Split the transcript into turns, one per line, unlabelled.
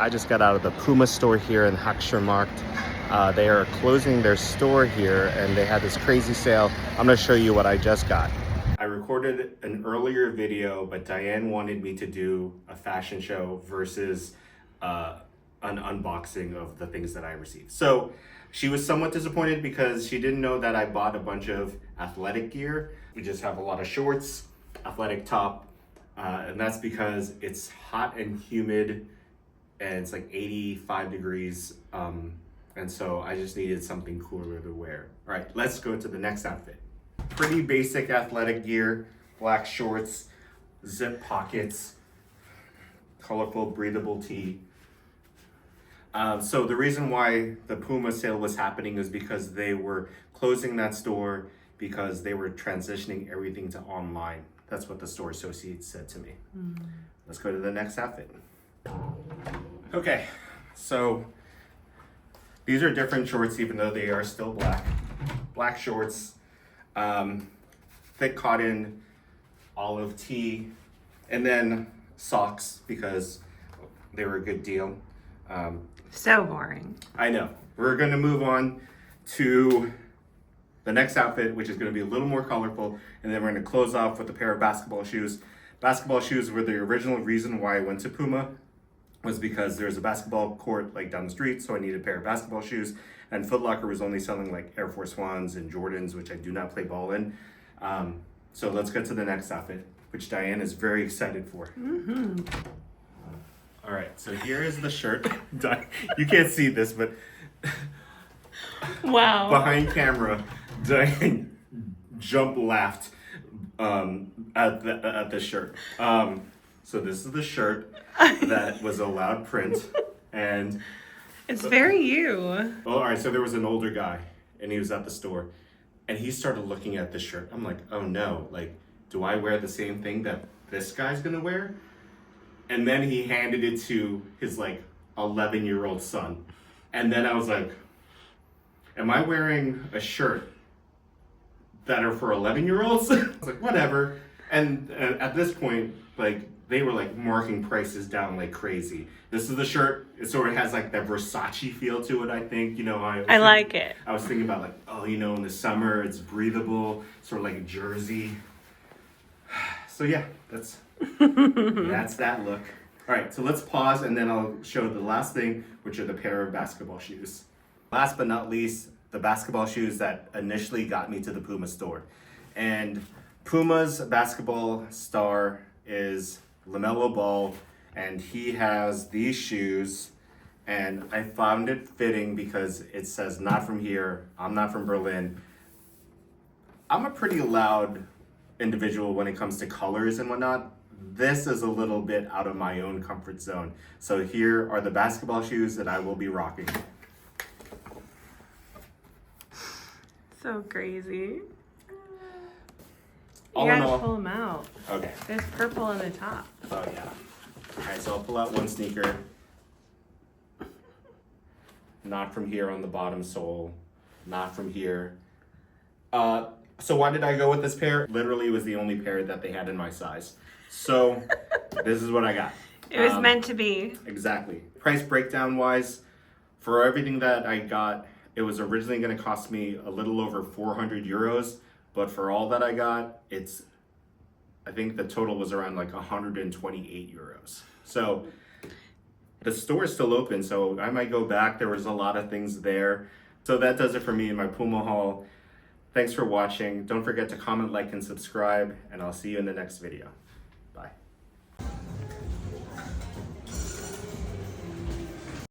I just got out of the Puma store here in Hackschermarkt. They are closing their store here and they had this crazy sale. I'm gonna show you what I just got. I recorded an earlier video, but Diane wanted me to do a fashion show versus an unboxing of the things that I received. So she was somewhat disappointed because she didn't know that I bought a bunch of athletic gear. We just have a lot of shorts, athletic top, and that's because it's hot and humid and it's like 85 degrees. And so I just needed something cooler to wear. All right, let's go to the next outfit. Pretty basic athletic gear, black shorts, zip pockets, colorful breathable tee. So the reason why the Puma sale was happening is because they were closing that store because they were transitioning everything to online. That's what the store associate said to me. Let's go to the next outfit. Okay, so these are different shorts even though they are still black. Black shorts, thick cotton, olive tee, and then socks because they were a good deal.
So boring.
I know. We're gonna move on to the next outfit, which is gonna be a little more colorful, and then we're gonna close off with a pair of basketball shoes. Basketball shoes were the original reason why I went to Puma, was because there's a basketball court like down the street, so I needed a pair of basketball shoes, and Foot Locker was only selling like Air Force Ones and Jordans, which I do not play ball in. So let's get to the next outfit, which Diane is very excited for. All right, so here is the shirt. You can't see this, but
Wow.
behind camera, Diane laughed at the shirt. So this is the shirt that was a loud print, and
It's very you.
well, all right. So there was an older guy, and he was at the store, and he started looking at the shirt. I'm like, oh no, like, do I wear the same thing that this guy's gonna wear? And then he handed it to his like 11-year-old son, and then I was like, am I wearing a shirt that are for 11-year-olds? I was like, whatever. And at this point, like, they were like marking prices down like crazy. This is the shirt. It sort of has like that Versace feel to it, I think. You know,
I like it.
I was thinking about like, oh, you know, in the summer, it's breathable, sort of like a jersey. So yeah, that's that look. All right, so let's pause and then I'll show the last thing, which are the pair of basketball shoes. Last but not least, the basketball shoes that initially got me to the Puma store. And Puma's basketball star is LaMelo Ball, and he has these shoes, and I found it fitting because it says not from here, I'm not from Berlin. I'm a pretty loud individual when it comes to colors and whatnot. This is a little bit out of my own comfort zone. So here are the basketball shoes that I will be rocking.
So crazy.
All
You
in
gotta
all-
pull them out.
Okay.
There's purple on the top.
Oh yeah. All right, so I'll pull out one sneaker. Not from here on the bottom sole. Not from here. So why did I go with this pair? Literally, it was the only pair that they had in my size. So this is what I got.
It was meant to be.
Exactly. Price breakdown wise, for everything that I got, it was originally going to cost me a little over 400 euros. But for all that I got, I think the total was around like 128 euros. So the store is still open, so I might go back. There was a lot of things there. So that does it for me in my Puma haul. Thanks for watching. Don't forget to comment, like, and subscribe, and I'll see you in the next video.